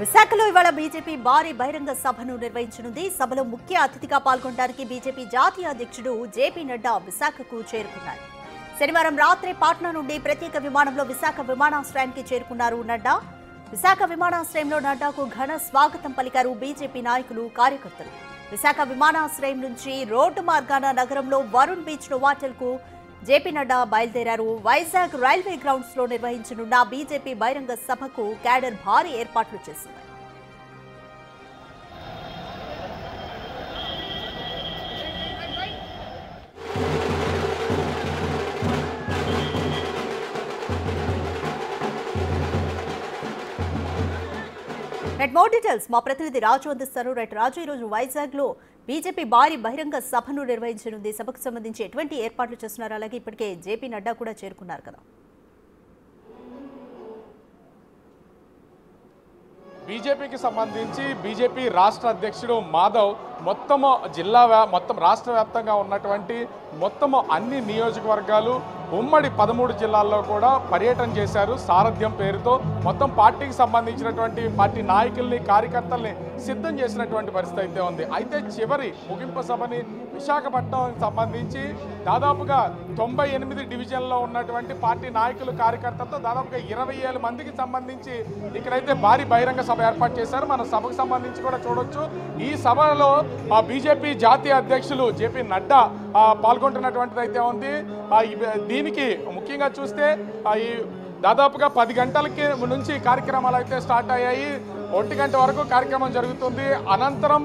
విశాఖలో ఇవాళ బీజేపీ భారీ బహిరంగ సభను నిర్వహించనుంది. సభలో ముఖ్య అతిథిగా పాల్గొనడానికి బీజేపీ జాతీయ అధ్యక్షుడు జేపీ నడ్డా విశాఖకు చేరుకున్నారు. శనివారం రాత్రి పాట్నా నుండి ప్రత్యేక విమానంలో విశాఖ విమానాశ్రయానికి చేరుకున్నారు నడ్డా. విశాఖ విమానాశ్రయంలో నడ్డాకు ఘన స్వాగతం పలికారు బీజేపీ నాయకులు, కార్యకర్తలు. విశాఖ విమానాశ్రయం నుంచి రోడ్డు మార్గాన నగరంలో వరుణ్ బీచ్ నోవాటెల్ కు జేపీ నడ్డా బయలుదేరారు. వైజాగ్ రైల్వే గ్రౌండ్స్ లో నిర్వహించనున్న బీజేపీ బహిరంగ సభకు క్యాడర్ భారీ ఏర్పాట్లు చేసింది. మోర్ డీటెయిల్స్ మా ప్రతినిధి రాజు అందిస్తారు. రాజు, ఈరోజు వైజాగ్ లో బీజేపీ భారీ బహిరంగ సభను నిర్వహించనుంది. సభకు సంబంధించి ఎటువంటి ఏర్పాట్లు చేస్తున్నారు? అలాగే ఇప్పటికే జేపీ నడ్డా కూడా చేరుకున్నారు కదా. బీజేపీకి సంబంధించి బీజేపీ రాష్ట్ర అధ్యక్షుడు మాధవ్ మొత్తం రాష్ట్ర వ్యాప్తంగా ఉన్నటువంటి అన్ని నియోజకవర్గాలు ఉమ్మడి 13 జిల్లాల్లో కూడా పర్యటన చేశారు. సారథ్యం పేరుతో మొత్తం పార్టీకి సంబంధించినటువంటి పార్టీ నాయకుల్ని, కార్యకర్తల్ని సిద్ధం చేసినటువంటి పరిస్థితి అయితే ఉంది. అయితే చివరి ముగింపు సభని విశాఖపట్నం సంబంధించి దాదాపుగా 98 డివిజన్లో ఉన్నటువంటి పార్టీ నాయకులు, కార్యకర్తలతో దాదాపుగా 27 మందికి సంబంధించి ఇక్కడైతే భారీ బహిరంగ సభ ఏర్పాటు చేశారు. మన సభకు సంబంధించి కూడా చూడొచ్చు. ఈ సభలో బీజేపీ జాతీయ అధ్యక్షులు జేపీ నడ్డా పాల్గొంటున్నటువంటిది అయితే ఉంది. దీనికి ముఖ్యంగా చూస్తే ఈ దాదాపుగా 10 గంటలకి నుంచి కార్యక్రమాలు అయితే స్టార్ట్ అయ్యాయి. 1 గంట వరకు కార్యక్రమం జరుగుతుంది. అనంతరం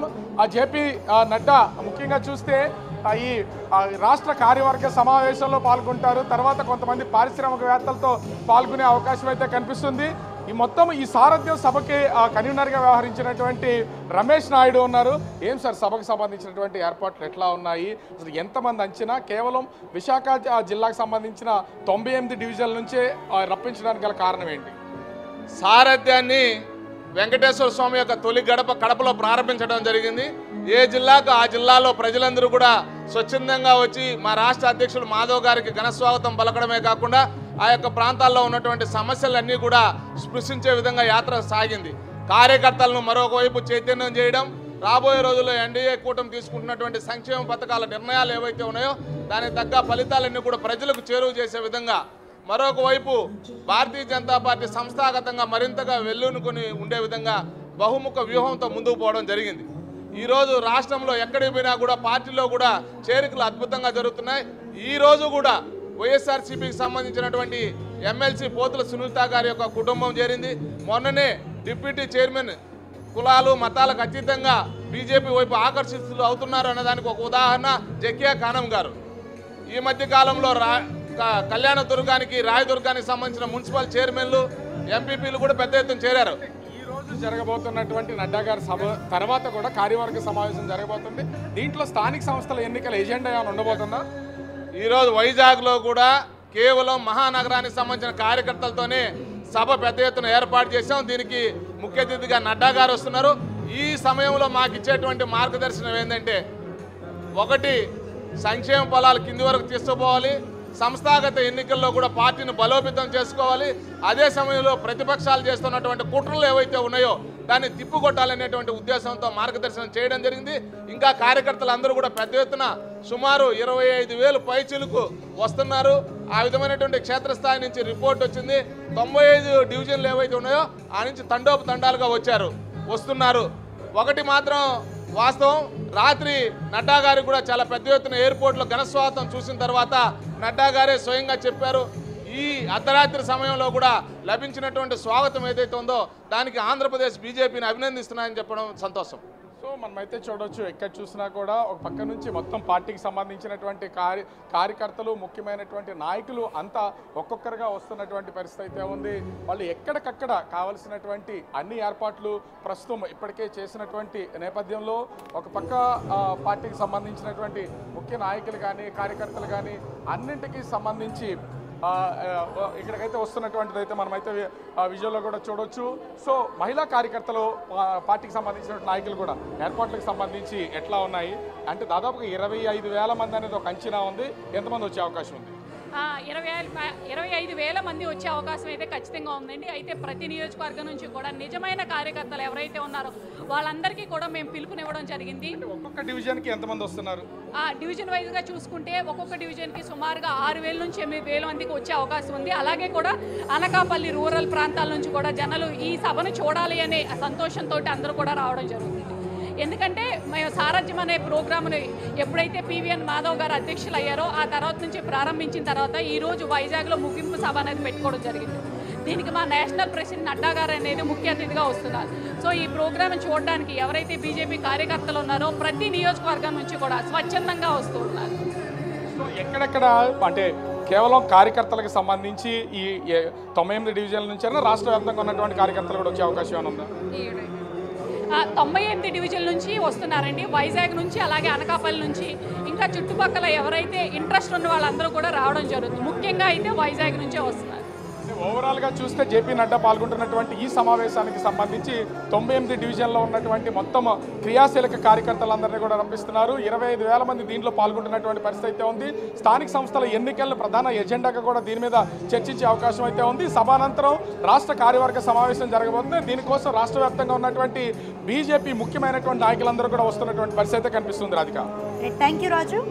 జేపీ నడ్డా ముఖ్యంగా చూస్తే ఈ రాష్ట్ర కార్యవర్గ సమావేశంలో పాల్గొంటారు. తర్వాత కొంతమంది పారిశ్రామికవేత్తలతో పాల్గొనే అవకాశం అయితే కనిపిస్తుంది. ఈ సారథ్యం సభకి కన్వీనర్గా వ్యవహరించినటువంటి రమేష్ నాయుడు ఉన్నారు. ఏం సార్, సభకు సంబంధించినటువంటి ఏర్పాట్లు ఎట్లా ఉన్నాయి? అసలు ఎంతమంది అంచనా? కేవలం విశాఖ జిల్లాకు సంబంధించిన 98 డివిజన్ల నుంచే రప్పించడానికి గల కారణం ఏంటి? సారథ్యాన్ని వెంకటేశ్వర స్వామి యొక్క తొలి గడప కడపలో ప్రారంభించడం జరిగింది. ఏ జిల్లాకు ఆ జిల్లాలో ప్రజలందరూ కూడా స్వచ్ఛందంగా వచ్చి మా రాష్ట్ర అధ్యక్షుడు మాధవ్ గారికి ఘనస్వాగతం పలకడమే కాకుండా ఆ యొక్క ప్రాంతాల్లో ఉన్నటువంటి సమస్యలన్నీ కూడా స్పృశించే విధంగా యాత్ర సాగింది. కార్యకర్తలను మరొక వైపు చైతన్యం చేయడం, రాబోయే రోజుల్లో ఎన్డీఏ కూటమి తీసుకుంటున్నటువంటి సంక్షేమ పథకాల నిర్ణయాలు ఏవైతే ఉన్నాయో దానికి తగ్గ ఫలితాలన్నీ కూడా ప్రజలకు చేరువ చేసే విధంగా, మరొక వైపు భారతీయ జనతా పార్టీ సంస్థాగతంగా మరింతగా వెల్లునుకొని ఉండే విధంగా బహుముఖ వ్యూహంతో ముందుకు పోవడం జరిగింది. ఈరోజు రాష్ట్రంలో ఎక్కడికి పోయినా కూడా పార్టీలో కూడా చేరికలు అద్భుతంగా జరుగుతున్నాయి. ఈరోజు కూడా వైఎస్ఆర్సీపీకి సంబంధించినటువంటి ఎమ్మెల్సీ పోతుల సునీత గారి యొక్క కుటుంబం చేరింది. మొన్ననే డిప్యూటీ చైర్మన్ కులాలు మతాలకు అతీతంగా బీజేపీ వైపు ఆకర్షితులు అవుతున్నారు అన్నదానికి ఒక ఉదాహరణ జకియా ఖానం గారు. ఈ మధ్య కాలంలో కళ్యాణదుర్గానికి, రాయదుర్గానికి సంబంధించిన మున్సిపల్ చైర్మన్లు, ఎంపీపీలు కూడా పెద్ద ఎత్తున చేరారు. ఈరోజు జరగబోతున్నటువంటి నడ్డా గారి సభ తర్వాత కూడా కార్యవర్గ సమావేశం జరగబోతుంది. దీంట్లో స్థానిక సంస్థల ఎన్నికల ఎజెండా ఏమైనా ఉండబోతుందా? ఈరోజు వైజాగ్లో కూడా కేవలం మహానగరానికి సంబంధించిన కార్యకర్తలతోనే సభ పెద్ద ఎత్తున ఏర్పాటు చేశాం. దీనికి ముఖ్య అతిథిగా నడ్డా గారు వస్తున్నారు. ఈ సమయంలో మాకు ఇచ్చేటువంటి మార్గదర్శనం ఏంటంటే, ఒకటి, సంక్షేమ ఫలాలు కింది వరకు తీసుకుపోవాలి. సంస్థాగత ఎన్నికల్లో కూడా పార్టీని బలోపేతం చేసుకోవాలి. అదే సమయంలో ప్రతిపక్షాలు చేస్తున్నటువంటి కుట్రలు ఏవైతే ఉన్నాయో దాన్ని తిప్పుకొట్టాలనేటువంటి ఉద్దేశంతో మార్గదర్శనం చేయడం జరిగింది. ఇంకా కార్యకర్తలు అందరూ కూడా పెద్ద ఎత్తున సుమారు 25,000 పైచిలకు వస్తున్నారు. ఆ విధమైనటువంటి క్షేత్రస్థాయి నుంచి రిపోర్ట్ వచ్చింది. 95 డివిజన్లు ఏవైతే ఉన్నాయో ఆ నుంచి తండోపతండాలుగా వస్తున్నారు. ఒకటి మాత్రం వాస్తవం, రాత్రి నడ్డా గారికి కూడా చాలా పెద్ద ఎత్తున ఎయిర్పోర్ట్లో ఘనస్వాగతం చూసిన తర్వాత నడ్డా గారే స్వయంగా చెప్పారు, ఈ అర్ధరాత్రి సమయంలో కూడా లభించినటువంటి స్వాగతం ఏదైతే ఉందో దానికి ఆంధ్రప్రదేశ్ బీజేపీని అభినందిస్తున్నాయని చెప్పడం సంతోషం. సో మనమైతే చూడొచ్చు, ఎక్కడ చూసినా కూడా ఒక పక్క నుంచి మొత్తం పార్టీకి సంబంధించినటువంటి కార్యకర్తలు, ముఖ్యమైనటువంటి నాయకులు అంతా ఒక్కొక్కరుగా వస్తున్నటువంటి పరిస్థితి అయితే ఉంది. వాళ్ళు ఎక్కడికక్కడ కావలసినటువంటి అన్ని ఏర్పాట్లు ప్రస్తుతం ఇప్పటికే చేసినటువంటి నేపథ్యంలో ఒక పక్క పార్టీకి సంబంధించినటువంటి ముఖ్య నాయకులు కానీ, కార్యకర్తలు కానీ అన్నింటికి సంబంధించి ఇక్కడికైతే వస్తున్నటువంటిది అయితే మనమైతే విజువల్లో కూడా చూడొచ్చు. సో మహిళా కార్యకర్తలు, పార్టీకి సంబంధించిన నాయకులు కూడా ఏర్పాట్లకు సంబంధించి ఎట్లా ఉన్నాయి అంటే దాదాపుగా 25,000 మంది అనేది ఒక అంచనా ఉంది. ఎంతమంది వచ్చే అవకాశం ఉంది? 25,000 మంది వచ్చే అవకాశం అయితే ఖచ్చితంగా ఉందండి. అయితే ప్రతి నియోజకవర్గం నుంచి కూడా నిజమైన కార్యకర్తలు ఎవరైతే ఉన్నారో వాళ్ళందరికీ కూడా మేము పిలుపునివ్వడం జరిగింది. ఒక్కొక్క డివిజన్కి ఎంతమంది వస్తున్నారు? డివిజన్ వైజ్గా చూసుకుంటే ఒక్కొక్క డివిజన్కి సుమారుగా 6,000 నుంచి 8,000 మందికి వచ్చే అవకాశం ఉంది. అలాగే కూడా అనకాపల్లి రూరల్ ప్రాంతాల నుంచి కూడా జనాలు ఈ సభను చూడాలి అనే సంతోషంతో అందరూ కూడా రావడం జరుగుతుంది. ఎందుకంటే మేము సారథ్యం అనే ప్రోగ్రామ్ని ఎప్పుడైతే పివిఎన్ మాధవ్ గారు అధ్యక్షులు అయ్యారో ఆ తర్వాత నుంచి ప్రారంభించిన తర్వాత ఈరోజు వైజాగ్లో ముగింపు సభ అనేది పెట్టుకోవడం జరిగింది. దీనికి మా నేషనల్ ప్రెసిడెంట్ నడ్డా గారు అనేది ముఖ్య అతిథిగా వస్తున్నారు. సో ఈ ప్రోగ్రామ్ చూడడానికి ఎవరైతే బీజేపీ కార్యకర్తలు ఉన్నారో ప్రతి నియోజకవర్గం నుంచి కూడా స్వచ్ఛందంగా వస్తూ ఉన్నారు. ఎక్కడెక్కడ అంటే కేవలం కార్యకర్తలకు సంబంధించి ఈ 98 డివిజన్ల నుంచి రాష్ట్ర వ్యాప్తంగా ఉన్నటువంటి కార్యకర్తలు కూడా వచ్చే అవకాశం ఏమైనా ఉందా? 98 డివిజన్ నుంచి వస్తున్నారండి. వైజాగ్ నుంచి అలాగే అనకాపల్లి నుంచి ఇంకా చుట్టుపక్కల ఎవరైతే ఇంట్రెస్ట్ ఉన్న వాళ్ళందరూ కూడా రావడం జరుగుతుంది. ముఖ్యంగా అయితే వైజాగ్ నుంచే వస్తున్నారు. ఓవరాల్గా చూస్తే జేపీ నడ్డా పాల్గొంటున్నటువంటి ఈ సమావేశానికి సంబంధించి 98 డివిజన్లో ఉన్నటువంటి మొత్తం క్రియాశీలక కార్యకర్తలందరినీ కూడా రప్పిస్తున్నారు. 25,000 మంది దీంట్లో పాల్గొంటున్నటువంటి పరిస్థితి అయితే ఉంది. స్థానిక సంస్థల ఎన్నికల ప్రధాన ఎజెండాగా కూడా దీని మీద చర్చించే అవకాశం అయితే ఉంది. సభానంతరం రాష్ట్ర కార్యవర్గ సమావేశం జరగబోతుంది. దీనికోసం రాష్ట్ర వ్యాప్తంగా ఉన్నటువంటి బీజేపీ ముఖ్యమైనటువంటి నాయకులందరూ కూడా వస్తున్నటువంటి పరిస్థితి అయితే కనిపిస్తుంది. Radhika, thank you Raju.